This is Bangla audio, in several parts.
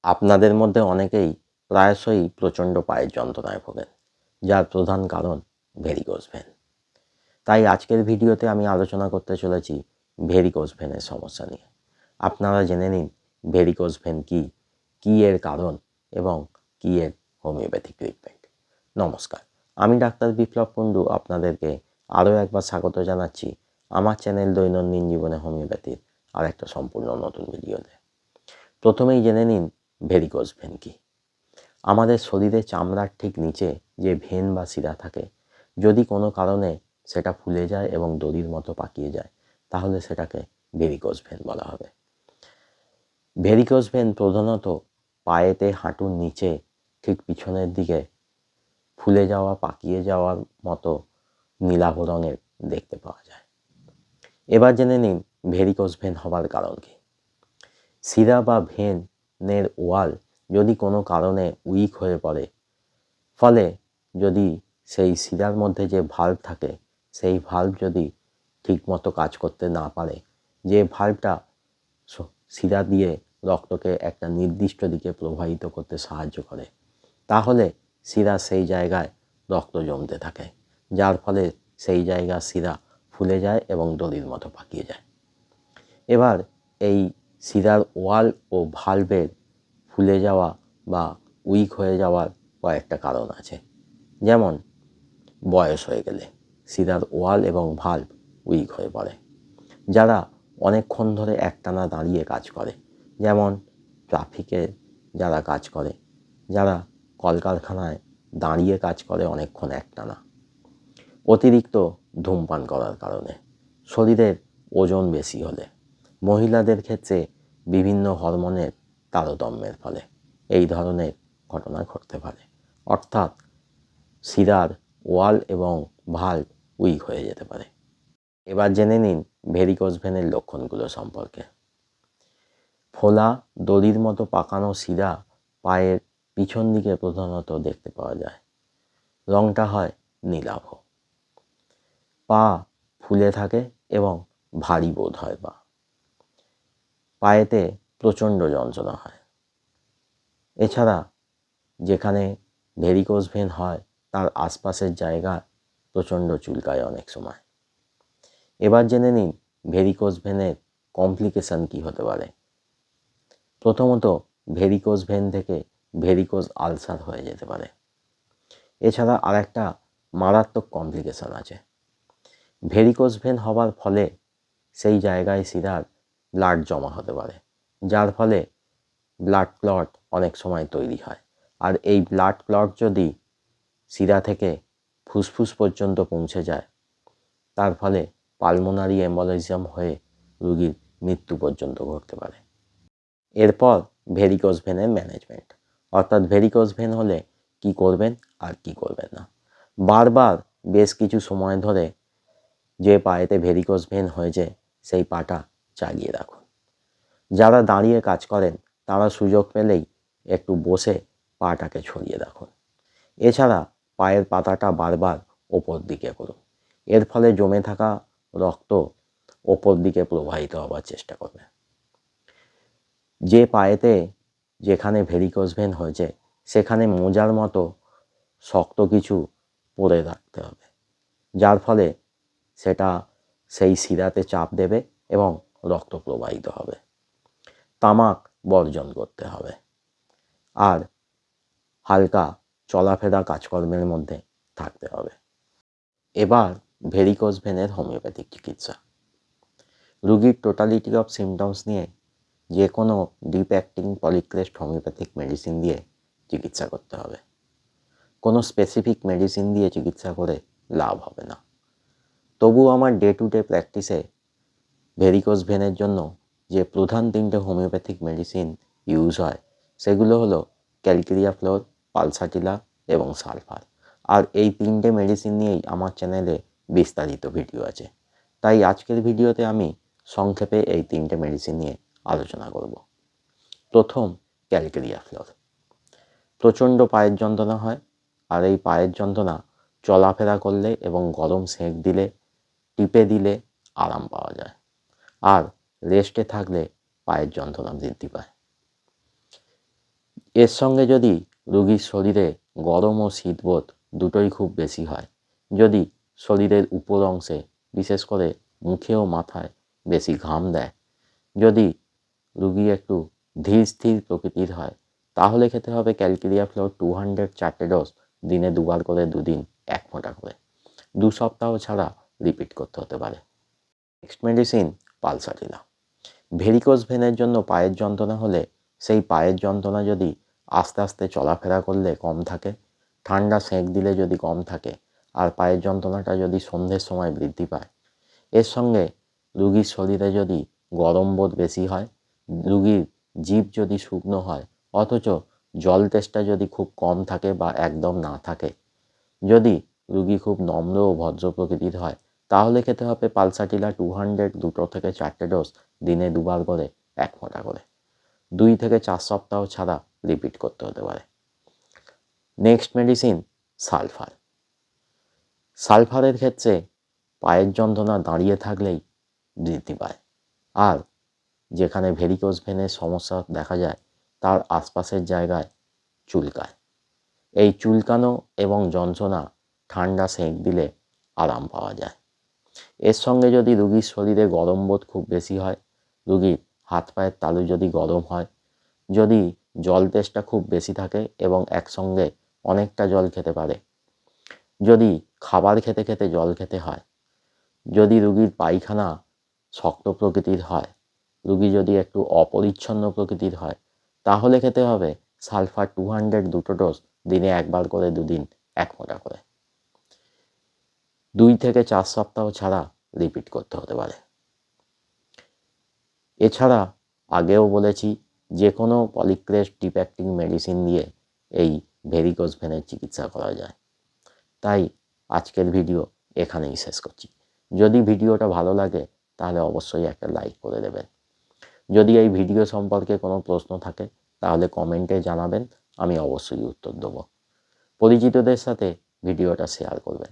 আপনাদের মধ্যে অনেকেই প্রায়শই প্রচণ্ড পায়ের যন্ত্রণায় ভোগেন, যার প্রধান কারণ ভেরিকোজ ভেন। তাই আজকের ভিডিওতে আমি আলোচনা করতে চলেছি ভেরিকোজ ভেনের সমস্যা নিয়ে। আপনারা জেনে নিন ভেরিকোজ ভেন কী এর কারণ এবং কী এর হোমিওপ্যাথি ট্রিটমেন্ট। নমস্কার, আমি ডাক্তার বিপ্লব কুণ্ডু আপনাদেরকে আরও একবার স্বাগত জানাচ্ছি আমার চ্যানেল দৈনন্দিন জীবনে হোমিওপ্যাথির আর একটা সম্পূর্ণ নতুন ভিডিওতে। প্রথমেই জেনে নিন ভেরিকোজ ভেন কী। আমাদের শরীরে চামড়ার ঠিক নিচে যে ভেন বা শিরা থাকে, যদি কোনো কারণে সেটা ফুলে যায় এবং দড়ির মতো পাকিয়ে যায়, তাহলে সেটাকে ভেরিকোজ ভেন বলা হবে। ভেরিকোজ ভেন প্রধানত পায়েতে হাঁটুর নিচে ঠিক পিছনের দিকে ফুলে যাওয়া, পাকিয়ে যাওয়ার মতো নীলাভ রঙের দেখতে পাওয়া যায়। এবার জেনে নিন ভেরিকোজ ভেন হবার কারণ কী। শিরা বা ভেনের ওয়াল যদি কোনো কারণে উইক হয়ে পড়ে, ফলে যদি সেই শিরার মধ্যে যে ভাল্ব থাকে, সেই ভাল্ব যদি ঠিকমতো কাজ করতে না পারে, যে ভাল্বটা শিরা দিয়ে রক্তকে একটা নির্দিষ্ট দিকে প্রবাহিত করতে সাহায্য করে, তাহলে শিরা সেই জায়গায় রক্ত জমতে থাকে, যার ফলে সেই জায়গা শিরা ফুলে যায় এবং দড়ির মতো পাকিয়ে যায়। এবার এই শিরার ওয়াল ও ভালভের ফুলে যাওয়া বা উইক হয়ে যাওয়ার কয়েকটা কারণ আছে। যেমন বয়স হয়ে গেলে শিরার ওয়াল এবং ভালভ উইক হয়ে পড়ে। যারা অনেকক্ষণ ধরে একটানা দাঁড়িয়ে কাজ করে, যেমন ট্রাফিকে যারা কাজ করে, যারা কলকারখানায় দাঁড়িয়ে কাজ করে অনেকক্ষণ একটানা, অতিরিক্ত ধূমপান করার কারণে, শরীরের ওজন বেশি হলে, মহিলাদের ক্ষেত্রে বিভিন্ন হরমোনের তারতম্যের ফলে এই ধরনের ঘটনা ঘটতে পারে। অর্থাৎ শিরার ওয়াল এবং ভাল্ব উইক হয়ে যেতে পারে। এবার জেনে নিন ভেরিকোজ ভেনের লক্ষণগুলো সম্পর্কে। ফোলা দড়ির মতো পাকানো শিরা পায়ের পিছন দিকে প্রধানত দেখতে পাওয়া যায়। রঙটা হয় নীলাভ। পা ফুলে থাকে এবং ভারী বোধ হয়। পায়েতে প্রচণ্ড যন্ত্রণা হয়। এছাড়া যেখানে ভেরিকোজ ভেন হয় তার আশপাশের জায়গা প্রচণ্ড চুলকায় অনেক সময়। এবার জেনে নিন ভেরিকোজ ভেনের কমপ্লিকেশন কী হতে পারে। প্রথমত, ভেরিকোজ ভেন থেকে ভেরিকোজ আলসার হয়ে যেতে পারে। এছাড়া আরেকটা মারাত্মক কমপ্লিকেশন আছে। ভেরিকোজ ভেন হওয়ার ফলে সেই জায়গায় শিরার ব্লাড জমা হতে পারে, যার ফলে ব্লাড ক্লট অনেক সময় তৈরি হয়। আর এই ব্লাড ক্লট যদি শিরা থেকে ফুসফুস পর্যন্ত পৌঁছে যায়, তার ফলে পালমোনারি এম্বলিজম হয়ে রোগীর মৃত্যু পর্যন্ত ঘটতে পারে। এরপর ভেরিকোজ ভেনের ম্যানেজমেন্ট, অর্থাৎ ভেরিকোজ ভেন হলে কি করবেন আর কি করবেন না। বারবার বেশ কিছু সময় ধরে যে পায়েতে ভেরিকোজ ভেন হয়েছে সেই পাটা চালিয়ে রাখুন। যারা দাঁড়িয়ে কাজ করেন তারা সুযোগ পেলেই একটু বসে পাটাকে ছড়িয়ে রাখুন। এছাড়া পায়ের পাতাটা বারবার ওপর দিকে করুন। এর ফলে জমে থাকা রক্ত ওপর দিকে প্রবাহিত হওয়ার চেষ্টা করবে। যে পায়েতে যেখানে ভেরিকোজ ভেন হয়েছে সেখানে মোজার মতো শক্ত কিছু পরে রাখতে হবে, যার ফলে সেটা সেই শিরাতে চাপ দেবে এবং রক্ত প্রবাহিত হবে। তামাক বর্জন করতে হবে আর হালকা চলাফেরা কাজকর্মের মধ্যে থাকতে হবে। এবার ভেরিকোজ ভেনের হোমিওপ্যাথিক চিকিৎসা। রোগীর টোটালিটি অফ সিমটমস নিয়ে যে কোনো deep acting polycrest homeopathic medicine দিয়ে চিকিৎসা করতে হবে। কোনো স্পেসিফিক মেডিসিন দিয়ে চিকিৎসা করে লাভ হবে না। তবুও আমার ডে টু ডে প্র্যাকটিসে ভেরিকোজ ভেনের জন্য যে প্রধান তিনটে হোমিওপ্যাথিক মেডিসিন ইউজ হয় সেগুলো হলো ক্যালকেরিয়া ফ্লোর, পালসাটিলা এবং সালফার। আর এই তিনটে মেডিসিন নিয়েই আমার চ্যানেলে বিস্তারিত ভিডিও আছে। তাই আজকের ভিডিওতে আমি সংক্ষেপে এই তিনটে মেডিসিন নিয়ে আলোচনা করব। প্রথম, ক্যালকেরিয়া ফ্লোর। প্রচণ্ড পায়ের যন্ত্রণা হয়, আর এই পায়ের যন্ত্রণা চলাফেরা করলে এবং গরম সেঁক দিলে, টিপে দিলে আরাম পাওয়া যায়, আর রেস্টে থাকলে পায়ের যন্ত্রণা বৃদ্ধি পায়। এর সঙ্গে যদি রোগীর শরীরে গরম ও শীতবোধ দুটোই খুব বেশি হয়, যদি শরীরের উপর অংশে বিশেষ করে মুখে ও মাথায় বেশি ঘাম দেয়, যদি রুগী একটু ধীর স্থির প্রকৃতির হয়, তাহলে খেতে হবে ক্যালকেরিয়া ফ্লোর 200 4টে ডোজ, দিনে 2বার করে 2 দিন 1 ফোঁটা করে, 2 সপ্তাহ ছাড়া রিপিট করতে হতে পারে। Next medicine pulsatilla. ভেরিকোজ ভেনের জন্য পায়ের যন্ত্রণা হলে সেই পায়ের যন্ত্রণা যদি আস্তে আস্তে চলাফেরা করলে কম থাকে, ঠান্ডা সেঁক দিলে যদি কম থাকে, আর পায়ের যন্ত্রণাটা যদি সন্ধ্যের সময় বৃদ্ধি পায়, এর সঙ্গে রুগীর শরীরে যদি গরম বোধ বেশি হয়, রুগীর জিভ যদি শুকনো হয় অথচ জল তেষ্টা যদি খুব কম থাকে বা একদম না থাকে, যদি রুগী খুব নম্র ও ভদ্র প্রকৃতির হয়, তাহলে খেতে হবে পালসাটিলা 200 2 থেকে 4টে ডোজ, দিনে 2বার করে 1 ফোঁটা করে, 2 থেকে 4 সপ্তাহ ছাড়া রিপিট করতে হতে পারে। Next medicine sulphur. সালফারের ক্ষেত্রে পায়ের যন্ত্রণা দাঁড়িয়ে থাকলেই বৃদ্ধি পায়, আর যেখানে ভেরিকোজ ভেনের সমস্যা দেখা যায় তার আশপাশের জায়গায় চুলকায়। এই চুলকানো এবং যন্ত্রণা ঠান্ডা সেঁক দিলে আরাম পাওয়া যায়। এর সঙ্গে যদি রুগীর শরীরে গরম বোধ খুব বেশি হয়, রুগীর হাত পায়ের তালু যদি গরম হয়, যদি জল তেষ্টা খুব বেশি থাকে এবং একসঙ্গে অনেকটা জল খেতে পারে, যদি খাবার খেতে খেতে জল খেতে হয়, যদি রুগীর পায়খানা শক্ত প্রকৃতির হয়, রুগী যদি একটু অপরিচ্ছন্ন প্রকৃতির হয়, তাহলে খেতে হবে সালফার 200 2 ডোজ, দিনে 1বার করে 2 দিন 1 ফোঁটা করে, 2 থেকে 4 সপ্তাহ ছাড়া রিপিট করতে হতে পারে। এছাড়া আগেও বলেছি যে কোনো পলিক্রেট ডিপ অ্যাক্টিং মেডিসিন দিয়ে এই ভেরিকোজ ভেনের চিকিৎসা করা যায়। তাই আজকের ভিডিও এখানেই শেষ করছি। যদি ভিডিওটা ভালো লাগে তাহলে অবশ্যই একটা লাইক করে দেবেন। যদি এই ভিডিও সম্পর্কে কোনো প্রশ্ন থাকে তাহলে কমেন্টে জানাবেন, আমি অবশ্যই উত্তর দেবো। পরিচিতদের সাথে ভিডিওটা শেয়ার করবেন।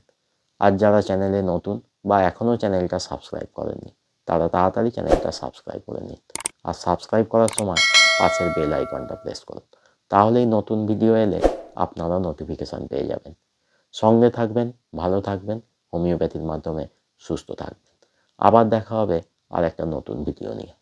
আর যারা চ্যানেলে নতুন বা এখনও চ্যানেলটা সাবস্ক্রাইব করেননি, তারা তাড়াতাড়ি চ্যানেলটা সাবস্ক্রাইব করে নিন। আর সাবস্ক্রাইব করার সময় পাশের বেল আইকনটা প্রেস করুন, তাহলেই নতুন ভিডিও এলে আপনারা নোটিফিকেশান পেয়ে যাবেন। সঙ্গে থাকবেন, ভালো থাকবেন, হোমিওপ্যাথির মাধ্যমে সুস্থ থাকবেন। আবার দেখা হবে আর একটা নতুন ভিডিও নিয়ে।